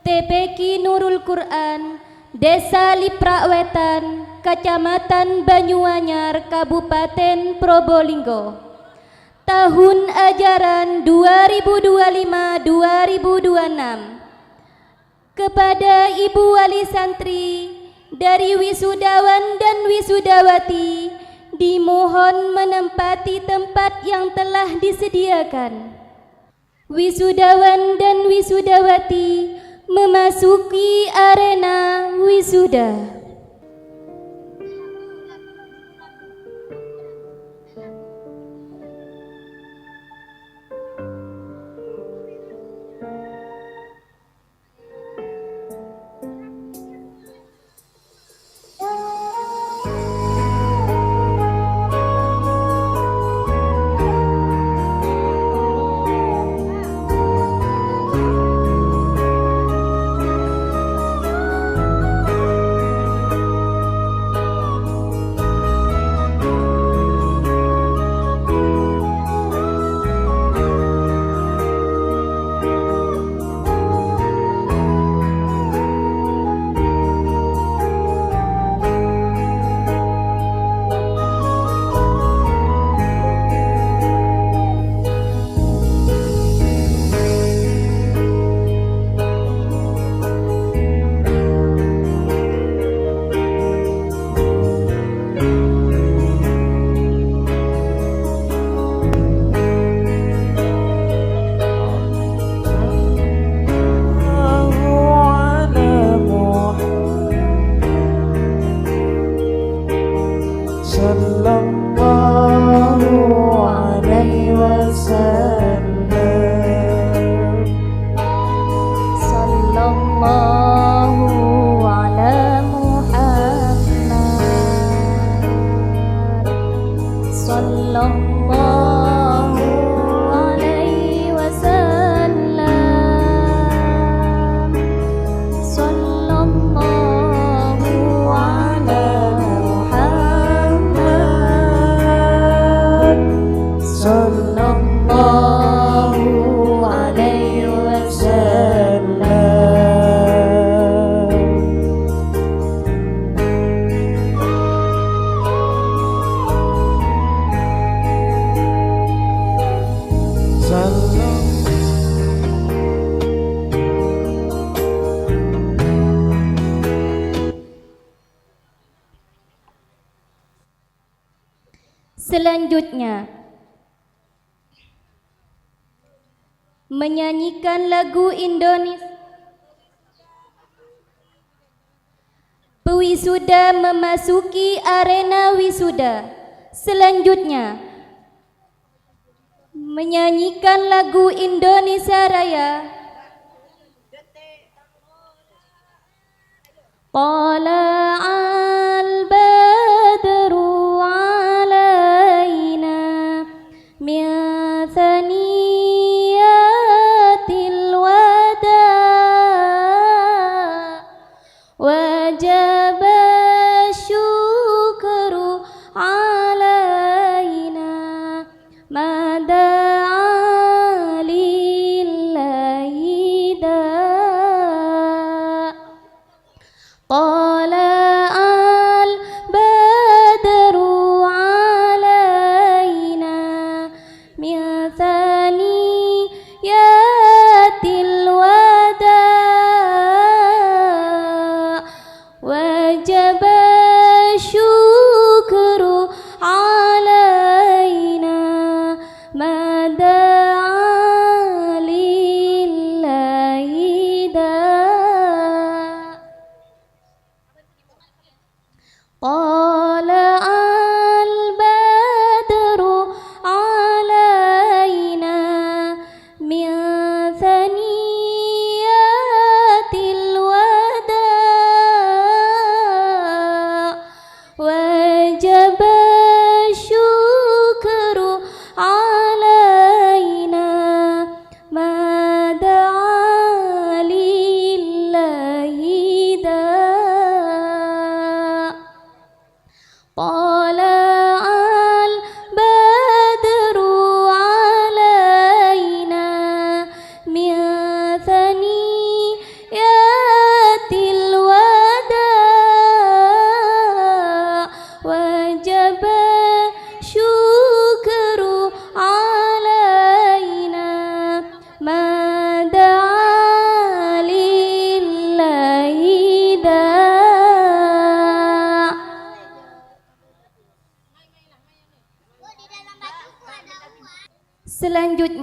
TPQ Nurul Quran, Desa Liprakwetan, Kecamatan Banyuanyar, Kabupaten Probolinggo. Tahun ajaran 2025-2026. Kepada Ibu Wali Santri dari wisudawan dan wisudawati, dimohon menempati tempat yang telah disediakan. Wisudawan dan wisudawati memasuki arena wisuda. Selanjutnya, menyanyikan lagu Indonesia. Pewisuda memasuki arena wisuda. Selanjutnya, menyanyikan lagu Indonesia Raya. Tala'al badru alaina min thaniyatil wada wajaba syukru alaina mada'a lillahi da tala'al badru alaina min thaniyatil wada wajaba syukru alaina mada'a lillahi da.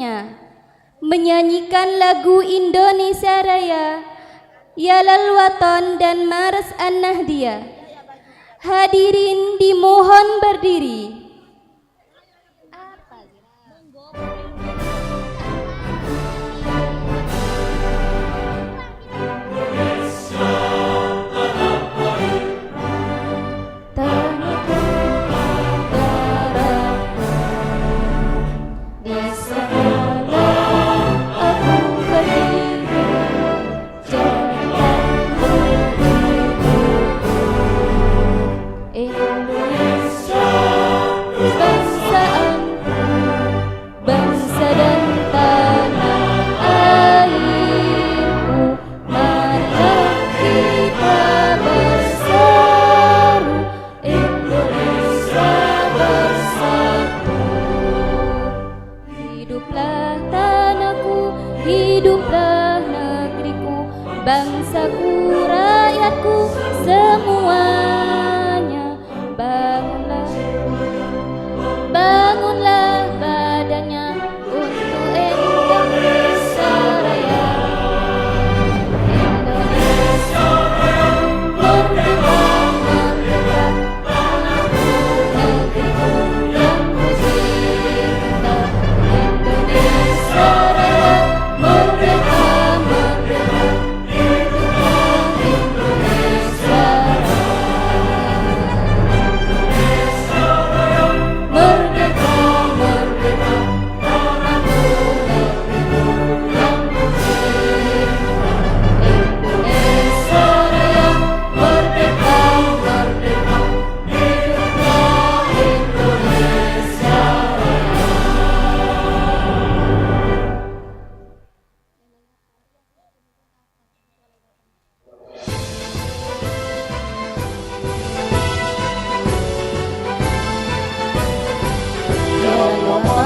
semuanya menyanyikan lagu Indonesia Raya, Ya Lal Watan dan Mars An-Nahdiyah. Hadirin dimohon berdiri. Hiduplah tanahku, hiduplah negeriku, bangsaku, rakyatku, semuanya. Bangunlah, bangunlah badannya untuk Indonesia Raya. Indonesia merdeka, merdeka, negeriku yang ku cinta. Indonesia Raya, merdeka, merdeka, hiduplah Indonesia Raya. Merdeka, merdeka, tanahku, negeriku yang ku cinta. Indonesia Raya, merdeka, merdeka, hiduplah Indonesia Raya.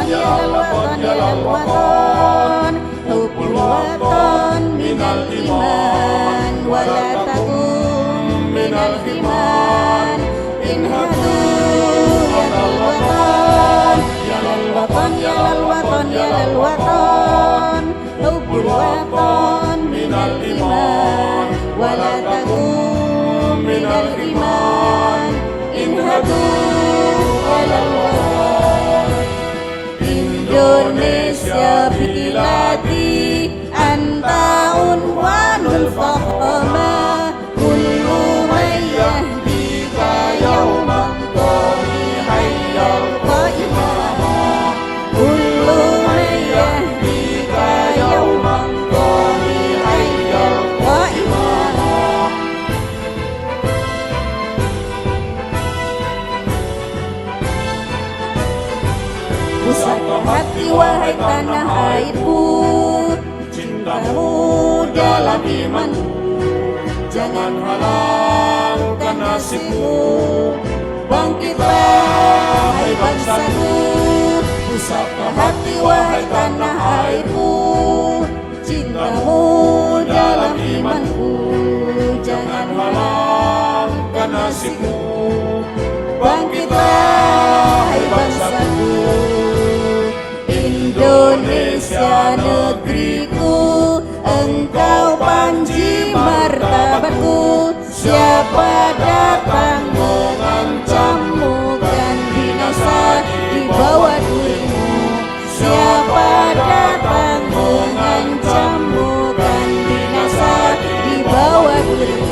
Ya lal watan, ya lal watan, hubbul watan minal iman, wala takum minal iman. Inhadu ya lal watan, ya lal watan, ya lal watan, ya lal watan, hubbul watan minal iman, wala takum minal iman. Inhadu ya lal watan. Indonesia biladi anta unwanul fahama, kullu man yahdika yawman qali hayyal qaimah, kullu man yahdika yawman qali hayyal qaimah. Pusatkan hati wahai tanah airku, cintamu dalam imanku, jangan halangkan nasibmu. Bangkitlah hai bangsaku, pusatkan hati wahai tanah airku, cintamu dalam imanku, jangan halangkan nasibmu. Bangkitlah hai bangsaku, Indonesia negeriku, engkau panji martabatku. Siapa datang mengancammu kan binasa di bawah dirimu. Siapa datang mengancammu kan binasa di bawah dirimu.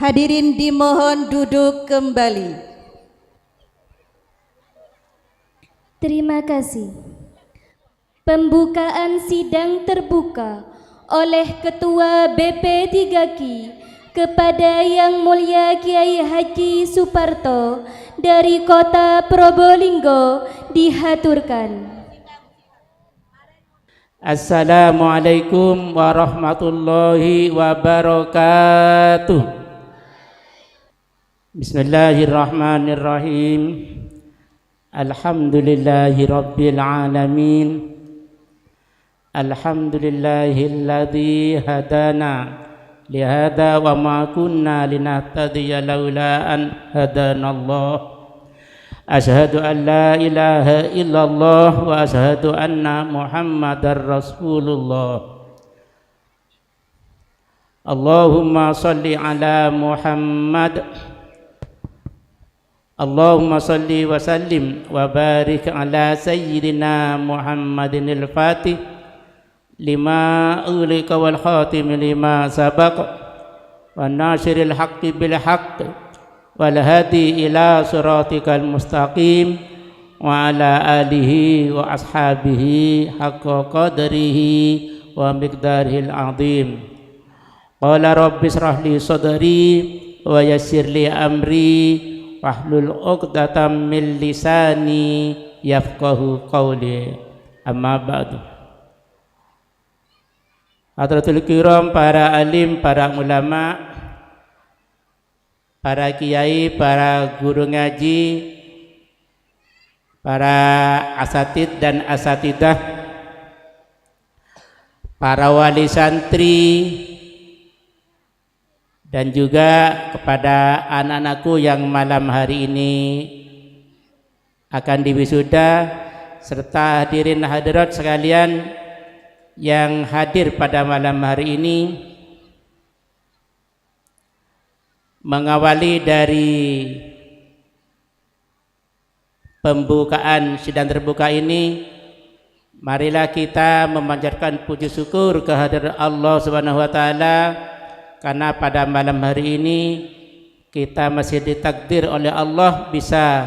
Hadirin dimohon duduk kembali. Terima kasih. Pembukaan sidang terbuka oleh Ketua BP3KI kepada Yang Mulia Kiai Haji Suparto dari Kota Probolinggo dihaturkan. Assalamualaikum warahmatullahi wabarakatuh. Bismillahirrahmanirrahim. Alhamdulillahi rabbil alamin. Alhamdulillahilladzi hadana lihada wa ma kunna linahtadiya laula an hadanallah. Asyhadu an la ilaha illallah wa asyhadu anna Muhammadar Rasulullah. Allahumma salli ala Muhammad. Allahumma salli wa sallim wa barik ala sayyidina Muhammadin al-Fatih lima ulika wal khatim lima sabaq wa nasiril haqqi bil haqqi wal hadi ila siratikal mustaqim wa ala alihi wa ashabihi haqqa qadrihi wa miqdarihil azim. Qala rabbi israh li sadri wa yassir li amri wahlul 'uqdatam min lisani yafqahu qawli. Amma ba'du. Hadratul kiram, para alim, para ulama, para kiai, para guru ngaji, para asatid dan asatidah, para wali santri, dan juga kepada anak-anakku yang malam hari ini akan diwisuda, serta hadirin hadirat sekalian yang hadir pada malam hari ini. Mengawali dari pembukaan sidang terbuka ini, marilah kita memanjatkan puji syukur kehadirat Allah Subhanahu wa taala, karena pada malam hari ini kita masih ditakdir oleh Allah bisa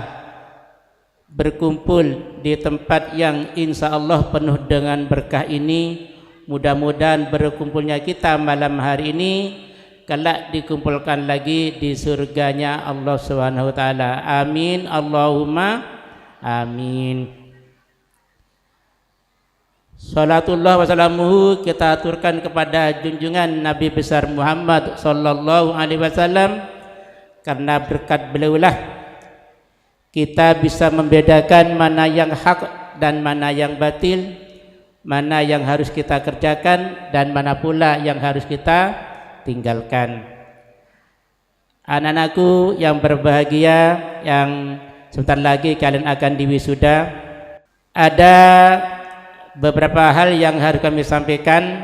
berkumpul di tempat yang insya Allah penuh dengan berkah ini. Mudah-mudahan berkumpulnya kita malam hari ini kelak dikumpulkan lagi di surganya Allah Subhanahu wa taala. Amin, Allahumma amin. Salatullah wassalamuhu kita aturkan kepada junjungan Nabi besar Muhammad sallallahu alaihi wasallam, karena berkat beliaulah kita bisa membedakan mana yang hak dan mana yang batil, mana yang harus kita kerjakan dan mana pula yang harus kita tinggalkan. Anak-anakku yang berbahagia, yang sebentar lagi kalian akan diwisuda, ada beberapa hal yang harus kami sampaikan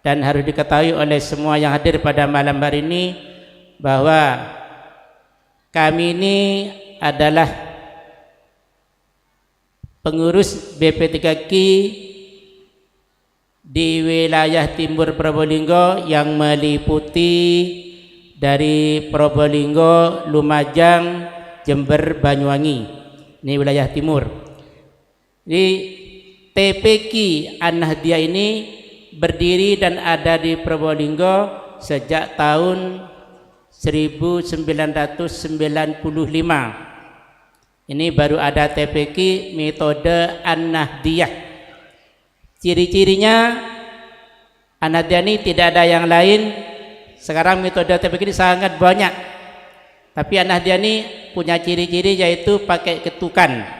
dan harus diketahui oleh semua yang hadir pada malam hari ini, bahwa kami ini adalah pengurus BP3KI di wilayah timur Probolinggo yang meliputi dari Probolinggo, Lumajang, Jember, Banyuwangi. Ini wilayah timur. Di TPKI An-Nahdiyah ini berdiri dan ada di Probolinggo sejak tahun 1995. Ini baru ada TPKI metode An-Nahdiyah. Ciri-cirinya An-Nahdiyah ini tidak ada yang lain. Sekarang metode TPKI ini sangat banyak, tapi An-Nahdiyah ini punya ciri-ciri yaitu pakai ketukan.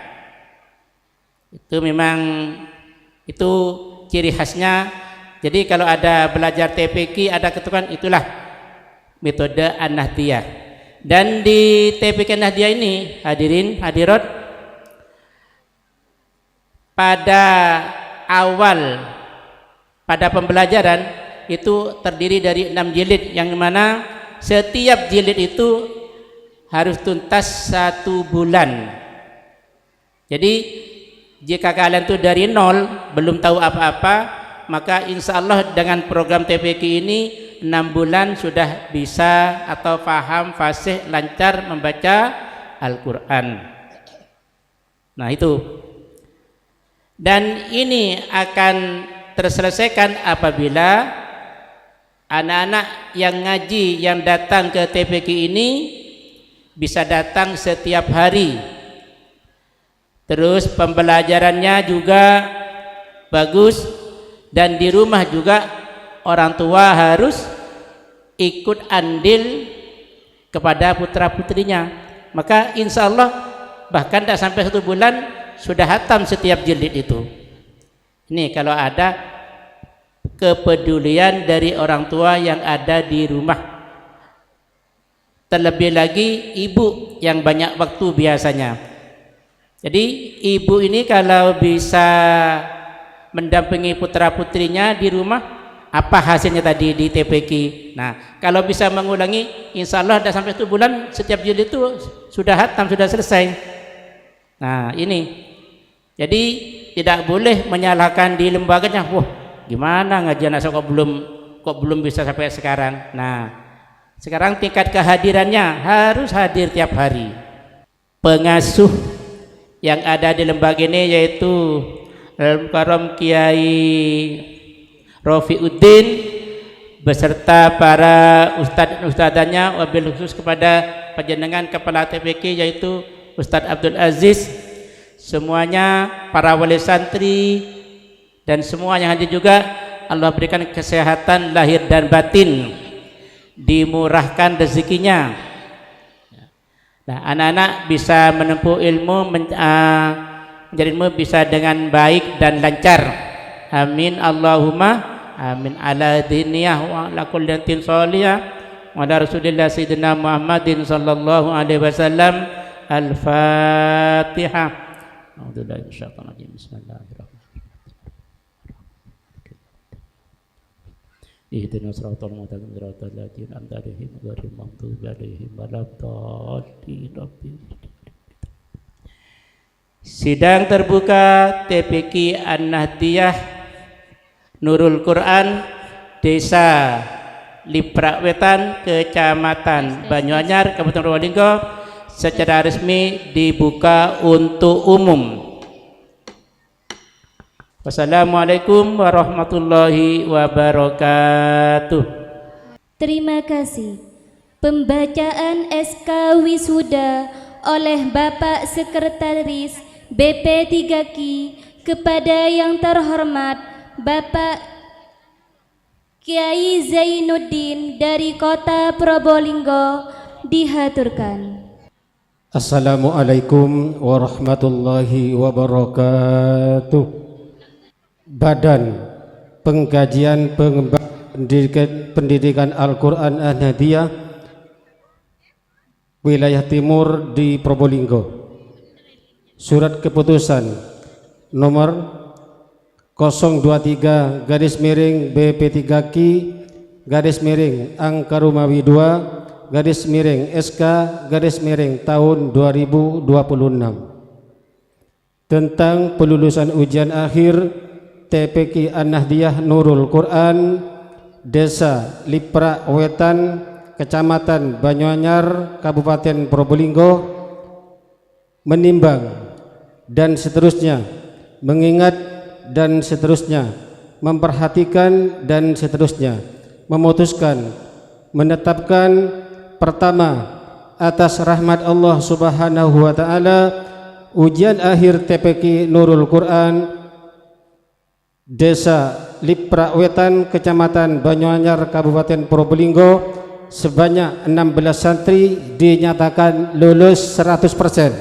Itu memang itu ciri khasnya. Jadi kalau ada belajar TPKI ada ketukan, itulah metode An-Nahdiyah. Dan di TPK Nahdiyah ini, hadirin hadirat, pada awal pada pembelajaran itu terdiri dari 6 jilid, yang mana setiap jilid itu harus tuntas 1 bulan. Jadi jika kalian itu dari nol belum tahu apa-apa, maka insya Allah dengan program TPK ini 6 bulan sudah bisa atau paham, fasih, lancar membaca Al-Quran. Nah itu. Dan ini akan terselesaikan apabila anak-anak yang ngaji, yang datang ke TPQ ini bisa datang setiap hari. Terus pembelajarannya juga bagus, dan di rumah juga orang tua harus ikut andil kepada putra-putrinya. Maka insya Allah bahkan tidak sampai 1 bulan sudah hatam setiap jilid itu. Ini kalau ada kepedulian dari orang tua yang ada di rumah. Terlebih lagi ibu yang banyak waktu biasanya. Jadi ibu ini kalau bisa mendampingi putra-putrinya di rumah, apa hasilnya tadi di TPQ. Nah, kalau bisa mengulangi, insya Allah sudah sampai 1 bulan setiap jilid itu sudah hatam, sudah selesai. Nah, ini. Jadi tidak boleh menyalahkan di lembaganya. Wah, gimana ngaji anak saya kok belum bisa sampai sekarang. Nah, sekarang tingkat kehadirannya harus hadir tiap hari. Pengasuh yang ada di lembaga ini yaitu Al-Karam Kiai Rafiuddin beserta para ustadz-ustadzanya, wabil khusus kepada panjenengan kepala TPQ yaitu Ustadz Abdul Aziz, semuanya para wali santri dan semua yang hadir juga, Allah berikan kesehatan lahir dan batin, dimurahkan rezekinya. Nah, anak-anak bisa menempuh ilmu, menjadi ilmu bisa dengan baik dan lancar. Amin Allahumma amin. Ala diniyah wa ala kulli tin sholiyah wa ala rasulillah sayyidina Muhammadin sallallahu alaihi wasallam. Al-Fatihah. A'udzubillahi minasyaitonir rajim. Bismillahirrahmanirrahim. Ihdinas siratal mustaqim siratal ladzina an'amta 'alaihim ghairil maghdubi 'alaihim waladdallin. Sidang terbuka TPQ An-Nahdiyah Nurul Quran Desa Liprak Wetan, Kecamatan Banyuanyar, Kabupaten Probolinggo secara resmi dibuka untuk umum. Wassalamualaikum warahmatullahi wabarakatuh. Terima kasih. Pembacaan SK Wisuda oleh Bapak Sekretaris BP3KI kepada yang terhormat Bapak Kiai Zainuddin dari Kota Probolinggo dihaturkan. Assalamualaikum warahmatullahi wabarakatuh. Badan Pengkajian Pendidikan Al-Quran An-Nahdiyah Wilayah Timur di Probolinggo. Surat keputusan nomor 023 /BP3KI /Angka Rumawi 2 /SK tahun 2026 tentang pelulusan ujian akhir TPQ An-Nahdiyah Nurul Quran Desa Liprak Wetan, Kecamatan Banyuanyar, Kabupaten Probolinggo, menimbang dan seterusnya, mengingat dan seterusnya, memperhatikan dan seterusnya, memutuskan, menetapkan. Pertama, atas rahmat Allah Subhanahu wa taala, ujian akhir TPQ Nurul Quran Desa Liprak Wetan, Kecamatan Banyuanyar, Kabupaten Probolinggo sebanyak 16 santri dinyatakan lulus 100%.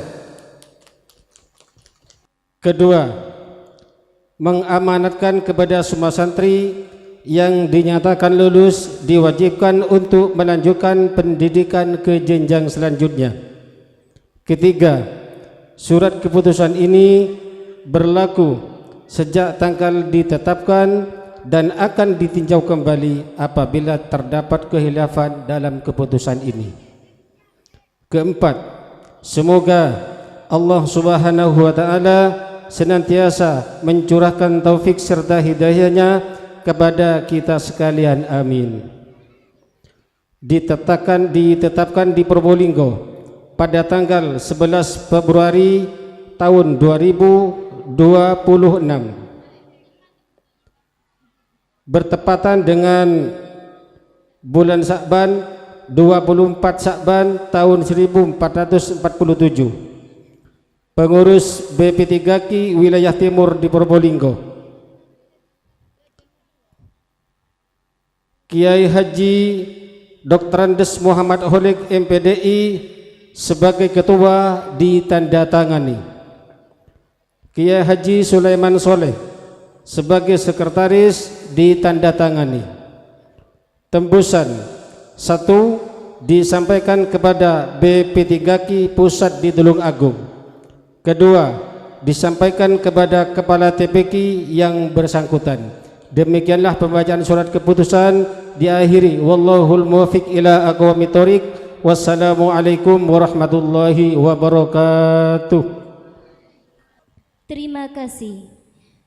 Kedua, mengamanatkan kepada semua santri yang dinyatakan lulus diwajibkan untuk melanjutkan pendidikan ke jenjang selanjutnya. Ketiga, surat keputusan ini berlaku sejak tanggal ditetapkan dan akan ditinjau kembali apabila terdapat khilafan dalam keputusan ini. Keempat, semoga Allah Subhanahu wa taala senantiasa mencurahkan taufik serta hidayahnya kepada kita sekalian, amin. ditetapkan di Probolinggo pada tanggal 11 Februari tahun 2026 bertepatan dengan bulan Syakban 24 Syakban tahun 1447. Pengurus BP3Ki wilayah Timur di Probolinggo, Kiai Haji Dr. Andes Muhammad Holik MPDI sebagai ketua ditandatangani, Kiai Haji Sulaiman Soleh sebagai sekretaris ditandatangani. Tembusan 1 disampaikan kepada BP3Ki Pusat di Tulung Agung. Kedua, disampaikan kepada Kepala TPK yang bersangkutan. Demikianlah pembacaan surat keputusan diakhiri. Wallahul muwaffiq ila aqwamit thoriq. Wassalamualaikum warahmatullahi wabarakatuh. Terima kasih.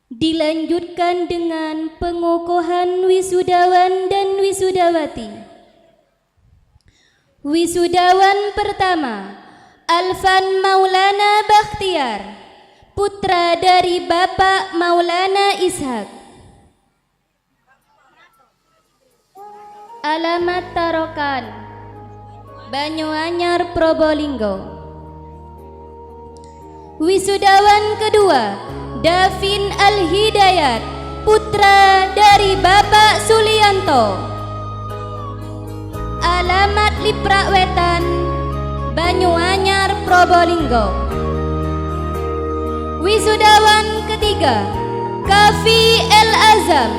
Dilanjutkan dengan pengukuhan wisudawan dan wisudawati. Wisudawan pertama, Alfan Maulana Bakhtiar, putra dari Bapak Maulana Ishak. Alamat Tarokan, Banyuanyar, Probolinggo. Wisudawan kedua, Davin Al-Hidayat, putra dari Bapak Sulianto. Alamat Liprak Wetan, Banyuanyar, Probolinggo. Wisudawan ketiga, Kafi El Azam,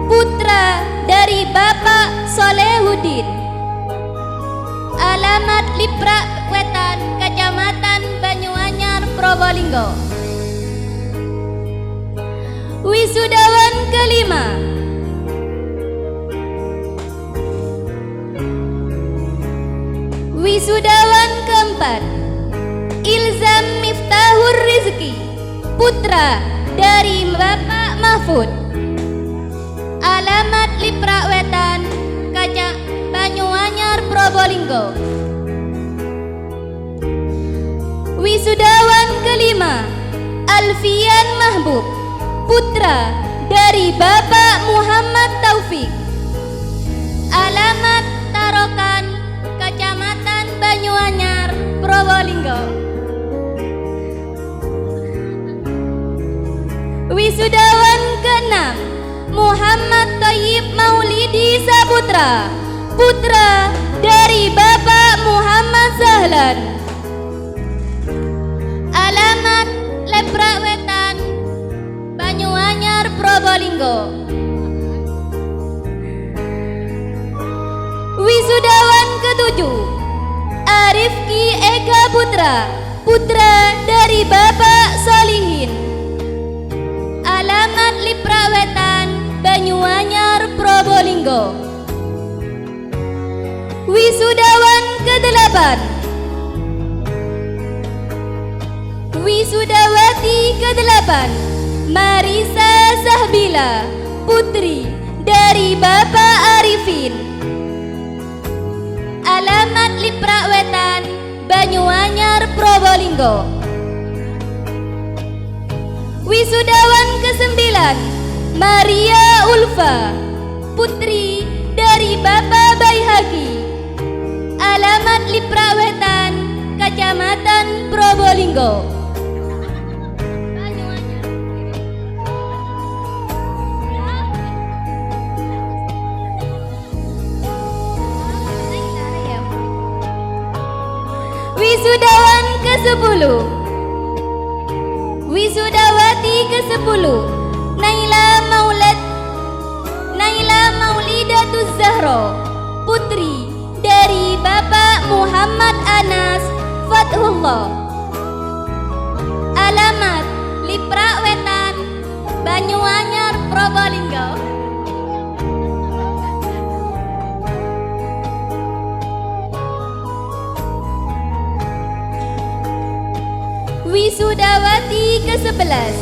putra dari Bapak Solehuddin. Alamat Liprak Wetan, Kecamatan Banyuanyar, Probolinggo. Wisudawan kelima, wisudawan keempat, Ilzam Miftahur Rizki, putra dari Bapak Mahfud. Alamat Liprak Wetan, Kaca Banyuanyar, Probolinggo. Wisudawan kelima, Alfian Mahbub, putra dari Bapak Muhammad Taufik. Alamat Tarokan, Kecamatan Banyuanyar, Probolinggo. Wisudawan keenam, Muhammad Thayyib Maulidi Saputra, putra dari Bapak Muhammad Zahlan. Alamat Leprak Wetan, Banyuanyar, Probolinggo. Wisudawan ketujuh, Arifki Eka Putra, putra dari Bapak Solihin. Alamat Liprak Wetan, Banyuanyar, Probolinggo. Wisudawan ke-8, wisudawati ke-8, Marisa Zahbila, putri dari Bapak Arifin. Alamat Liprak Wetan, Banyuanyar, Probolinggo. Wisudawan ke-9, Maria Ulfa, putri dari Bapak Baihaqi. Alamat Liprak Wetan, Kecamatan Probolinggo. Wisudawan ke-10, wisudawati ke-10, Naila Maulidatuz Zahra, putri dari Bapak Muhammad Anas Fathullah. Alamat Liprak Wetan, Banyuanyar, Probolinggo. Wisudawati ke-11,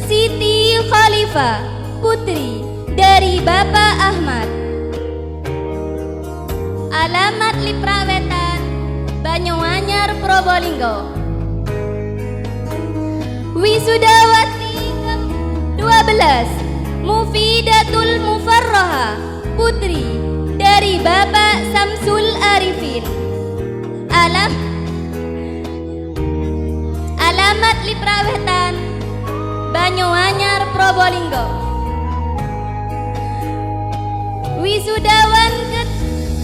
Siti Khalifah, putri dari Bapak Ahmad. Alamat Liprawetan, Banyuanyar, Probolinggo. Wisudawati ke-12 Mufidatul Mufarroha, putri dari Bapak Samsul Arifin. Alamat Liprawetan, Banyuanyar, Probolinggo.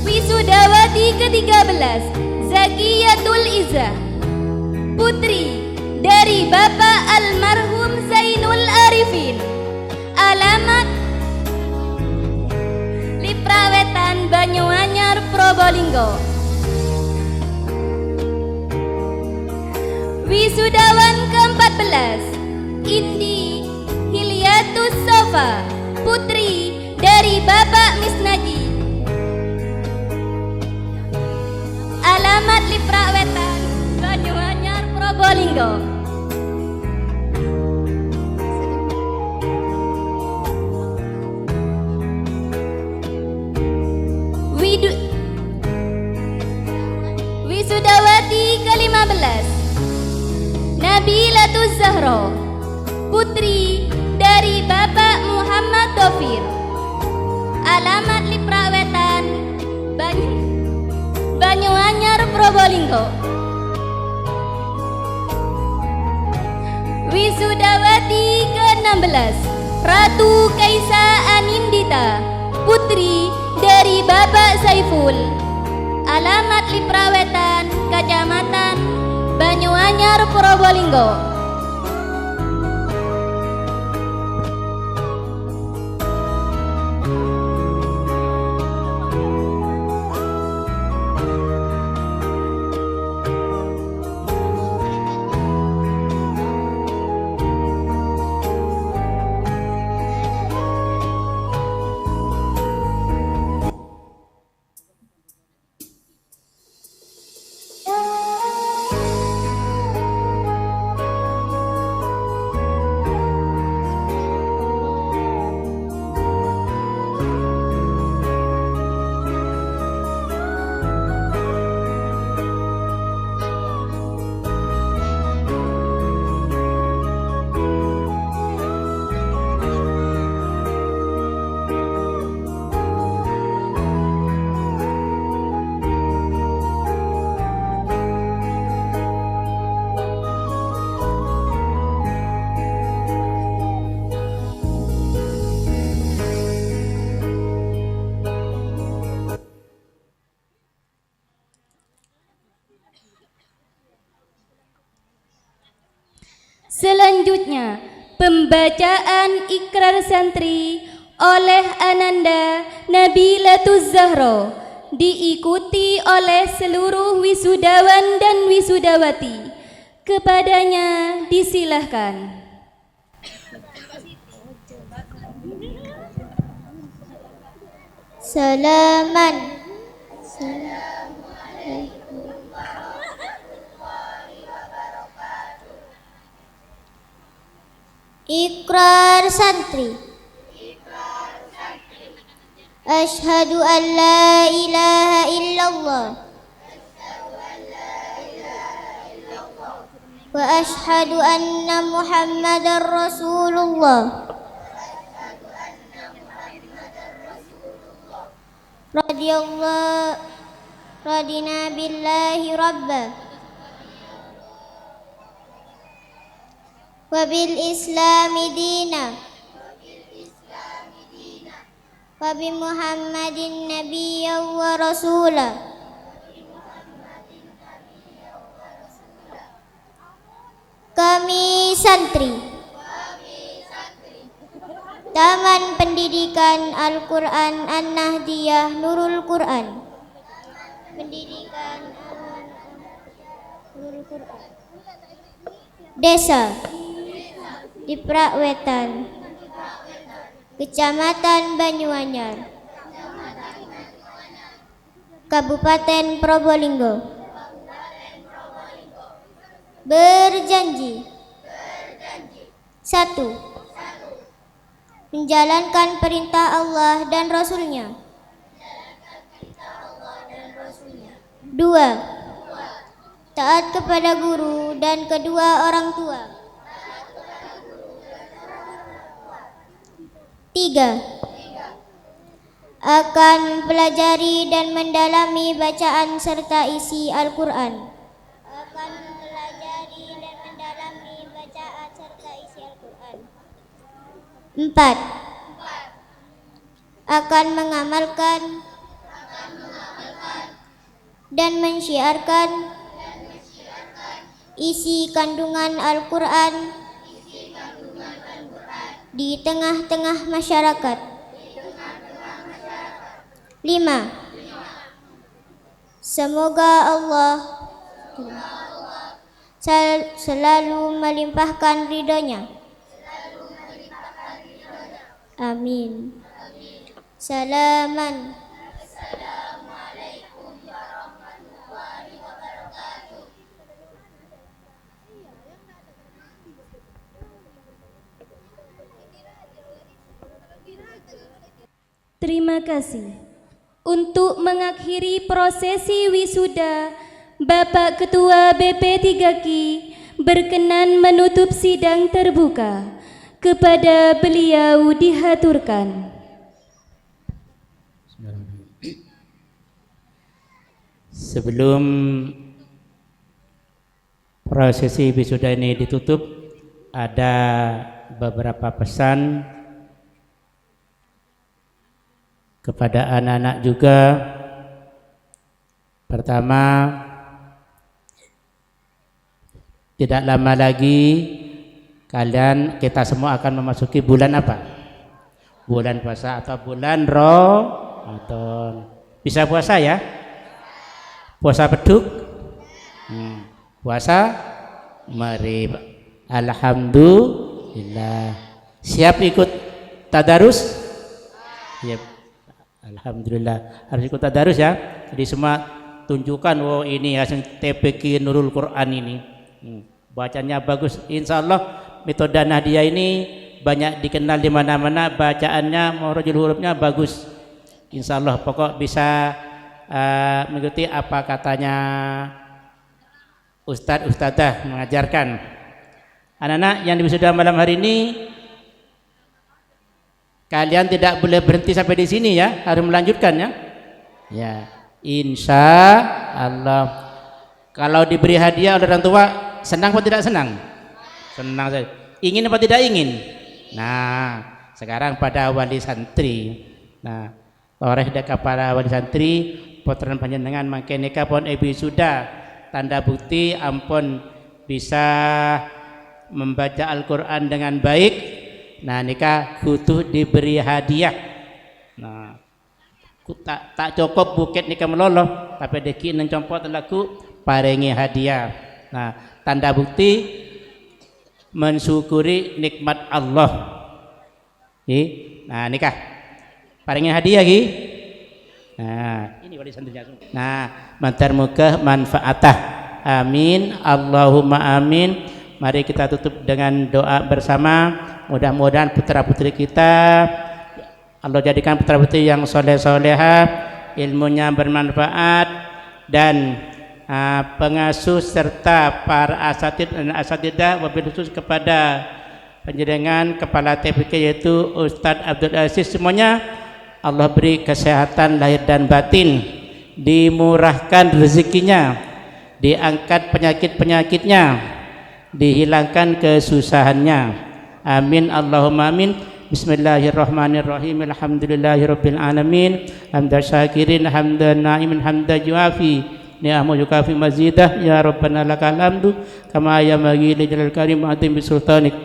Wisudawati ke-13 Zakiyatul Izzah, putri dari Bapak Almarhum Zainul Arifin. Alamat Liprawetan, Banyuanyar, Probolinggo. Wisudawan ke-14 Indi Hilyatus Sofa, putri dari Bapak Misnaji. Alamat Liprawetan, Banyuanyar, Probolinggo. Wisudawati ke-15 Nabilatuz Zahro, putri dari Bapak Muhammad Dofir. Alamat Liprawetan, Banyuanyar, Probolinggo. Wisudawati ke-16 Ratu Kaisa Anindita, putri dari Bapak Saiful. Alamat Liprawetan, Kecamatan Banyuanyar, Probolinggo. Selanjutnya, pembacaan ikrar santri oleh Ananda Nabilatuz Zahro diikuti oleh seluruh wisudawan dan wisudawati. Kepadanya disilahkan. Salaman. Ikrar santri. Asyhadu an la ilaha illallah wa asyhadu anna Muhammadar Rasulullah. Radina billahi rabba wa bil islami dina wa bi Muhammadin nabiyyan wa rasula. Kami santri Taman Pendidikan Al-Quran An-Nahdiyah Nurul Quran, Pendidikan Nurul Quran, Desa Liprawetan, Kecamatan Banyuanyar, Kabupaten Probolinggo, berjanji 1. Menjalankan perintah Allah dan Rasul-Nya. 2. Taat kepada guru dan kedua orang tua. 3. Akan mempelajari dan mendalami bacaan serta isi Al-Quran. 4. Akan mengamalkan dan mensyiarkan isi kandungan Al-Quran di tengah-tengah masyarakat. 5. Semoga Allah selalu melimpahkan ridhonya. Amin. Salaman. Terima kasih. Untuk mengakhiri prosesi wisuda, Bapak Ketua BP3KI berkenan menutup sidang terbuka. Kepada beliau dihaturkan. Sebelum prosesi wisuda ini ditutup, ada beberapa pesan kepada anak-anak juga. Pertama, tidak lama lagi kita semua akan memasuki bulan apa? Bulan puasa atau bulan Ramadan. Bisa puasa ya? Puasa beduk? Puasa maghrib. Alhamdulillah. Siap ikut tadarus? Ya. Alhamdulillah. Harus ikut tadarus ya. Jadi semua tunjukkan, oh ini hasil TPQ Nurul Quran ini. Bacanya bagus. Insya Allah metode Nahdiyah ini banyak dikenal di mana-mana. Bacaannya, makhrajul hurufnya bagus. Insya Allah pokok bisa mengikuti apa katanya Ustadz-ustadzah mengajarkan. Anak-anak yang diwisuda malam hari ini, kalian tidak boleh berhenti sampai di sini ya, harus melanjutkan ya. Ya, insya Allah. Kalau diberi hadiah oleh orang tua, senang atau tidak senang? Senang saja. Ingin apa tidak ingin? Nah, sekarang pada wali santri. Nah, toreh deka para wali santri, potran panjenengan mangke nikah pon ebi sudah tanda bukti ampun bisa membaca Al-Quran dengan baik. Nah, nikah kudu diberi hadiah. Nah, tak cukup bukit nikah meloloh, tapi deki nang compot laku paringi hadiah. Nah, tanda bukti mensyukuri nikmat Allah. Nah, nikah paringi hadiah ki. Nah, ini wali santrinya. Nah, mantar muka manfaatah. Amin. Allahumma amin. Mari kita tutup dengan doa bersama. Mudah-mudahan putra-putri kita Allah jadikan putra-putri yang soleh-solehah, ilmunya bermanfaat, dan pengasuh serta para asatid dan asatidah, wabil khusus kepada penjaringan kepala TPK yaitu Ustadz Abdul Aziz, semuanya Allah beri kesehatan lahir dan batin, dimurahkan rezekinya, diangkat penyakit-penyakitnya, dihilangkan kesusahannya. Amin Allahumma amin. Bismillahirrahmanirrahim. Alhamdulillahirabbil alamin. Hamdan syakirin, hamdan na'imin, hamdan yuafi ni'amu yukafi mazidah. Ya Rabbana lakal hamdu kama yambaghi li jalal karim wa atim bisultanik.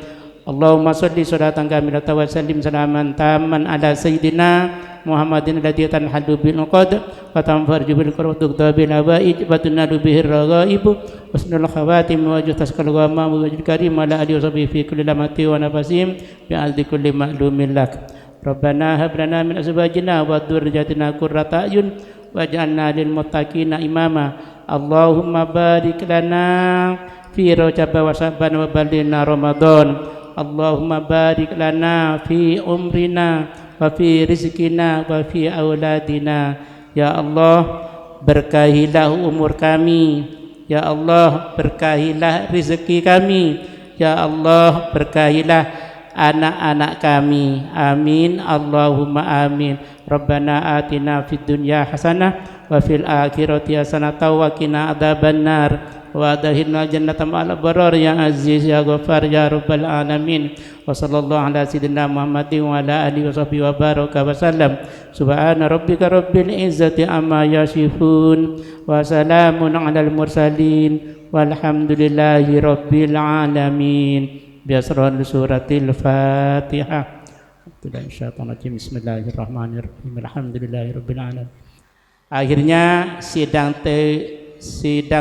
Allahumma sholli sholatan kamilatan wa sallim salaman tamman ala sayyidina Muhammadin alladzi tanhadu bil uqad wa tanfarju bil qurbat bil hawaij wa tunadu bihi raghaib husnul khawatim wa tasqal wa ma wajil karim ala alihi wa sahbihi fi kulli lamati wa nafasim bi aldi kulli ma'lumin lak. Rabbana hab lana min azwajina wa dhurriyyatina qurrata a'yun waj'alna lil muttaqina imama. Allahumma barik lana fi rajab wa sya'ban wa ballighna ramadan. Allahumma barik lana fi umrina wa fi rizqina wa fi auladina. Ya Allah, berkahilah umur kami. Ya Allah, berkahilah rezeki kami. Ya Allah, berkahilah anak-anak kami. Amin Allahumma amin. Rabbana atina fid dunya hasanah wa fil akhirati hasanah wa qina adzabannar wa adkhilna jannata ma'al abrar ya aziz ya ghafar ya rabbal alamin. Wa sallallahu ala sayyidina Muhammadin wa ala alihi washabbihi wa baraka wa sallam. Subhana rabbika rabbil izzati amma yasifun wa salamun alal mursalin walhamdulillahi rabbil alamin. Biasran suratil Fatihah. Bismillahirrahmanirrahim. Alhamdulillahirabbil alamin. Akhirnya sidang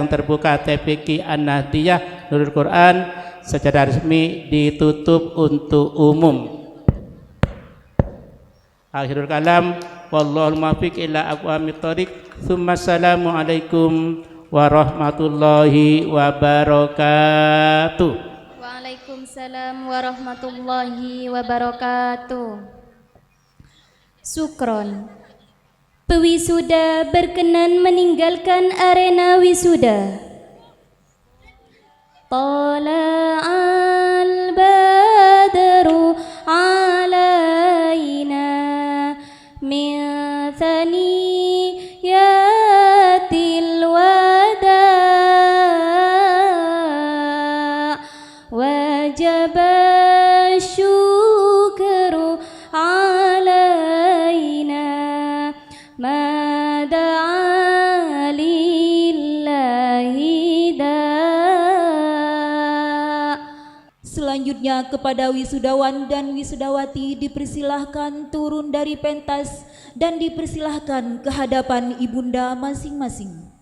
terbuka TPQ An-Nahdiyah Nurul Quran secara resmi ditutup untuk umum. Akhirul kalam, wallahul muwaffiq ila aqwamit thoriq. Assalamu alaikum warahmatullahi wabarakatuh. Waalaikumsalam warahmatullahi wabarakatuh. Sukron. Pewisuda berkenan meninggalkan arena wisuda. Tala'al badru alaina min thaniyatil wada' wajaba syukru alaina mada'a lillahi da'. Selanjutnya kepada wisudawan dan wisudawati dipersilahkan turun dari pentas dan dipersilahkan ke hadapan ibunda masing-masing.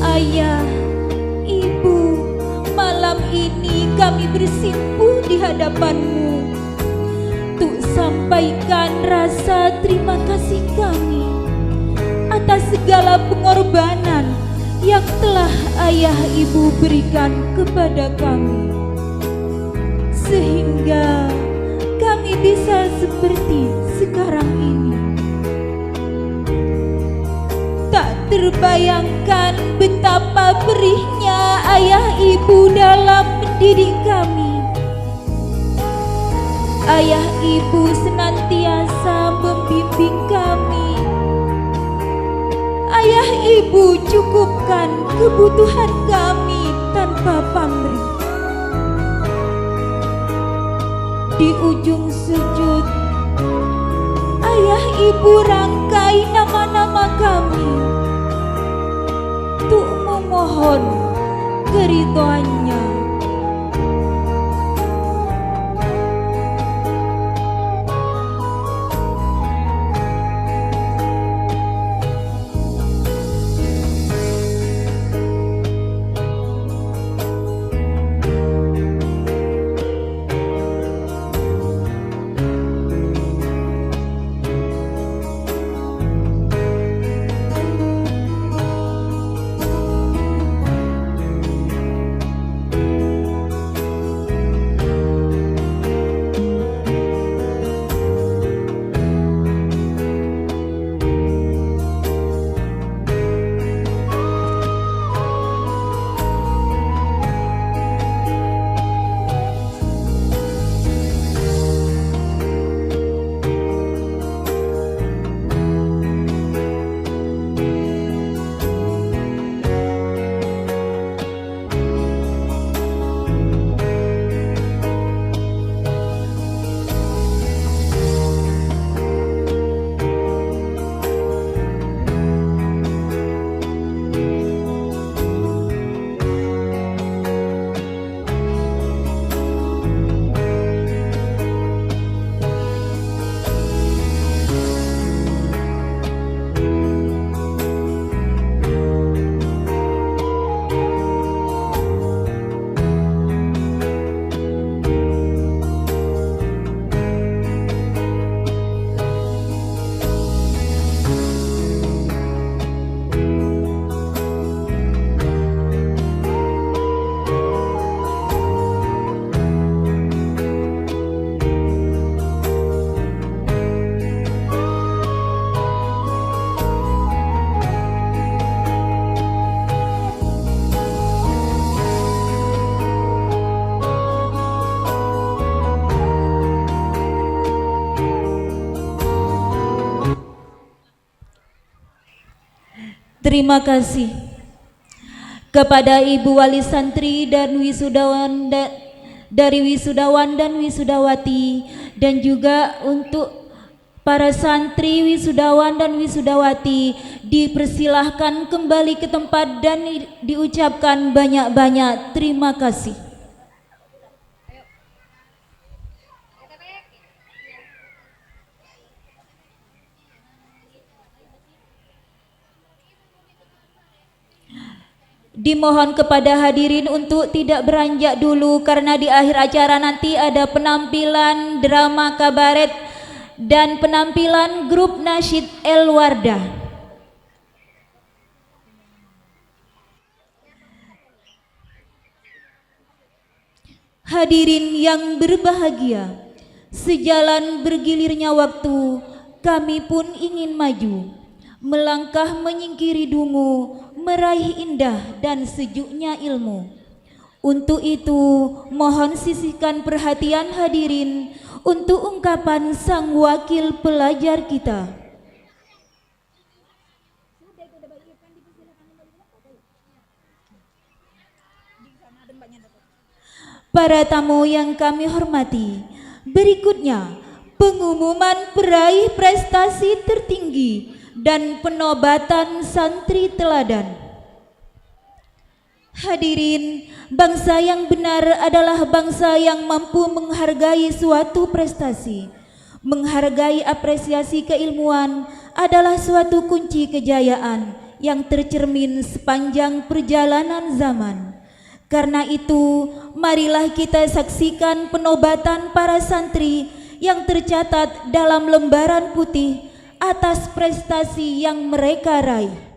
Ayah, Ibu, malam ini kami bersimpuh di hadapanmu untuk sampaikan rasa terima kasih kami atas segala pengorbanan yang telah Ayah Ibu berikan kepada kami, sehingga kami bisa seperti sekarang ini. Tak terbayangkan betapa perihnya Ayah Ibu dalam mendidik kami. Ayah Ibu senantiasa membimbing kami. Ayah Ibu cukupkan kebutuhan kami tanpa pamrih. Di ujung sujud, Ayah Ibu rangkai nama-nama kami untuk memohon keridhoannya Terima kasih kepada Ibu Wali Santri dan wisudawan dari wisudawan dan wisudawati, dan juga untuk para santri, wisudawan dan wisudawati dipersilahkan kembali ke tempat dan diucapkan banyak-banyak terima kasih. Dimohon kepada hadirin untuk tidak beranjak dulu karena di akhir acara nanti ada penampilan drama kabaret dan penampilan grup nasyid El Wardah. Hadirin yang berbahagia, sejalan bergilirnya waktu, kami pun ingin maju, melangkah menyingkiri dungu, meraih indah dan sejuknya ilmu. Untuk itu, mohon sisihkan perhatian hadirin untuk ungkapan sang wakil pelajar kita. Para tamu yang kami hormati, berikutnya pengumuman peraih prestasi tertinggi dan penobatan santri teladan. Hadirin, bangsa yang benar adalah bangsa yang mampu menghargai suatu prestasi. Menghargai apresiasi keilmuan adalah suatu kunci kejayaan yang tercermin sepanjang perjalanan zaman. Karena itu, marilah kita saksikan penobatan para santri yang tercatat dalam lembaran putih atas prestasi yang mereka raih.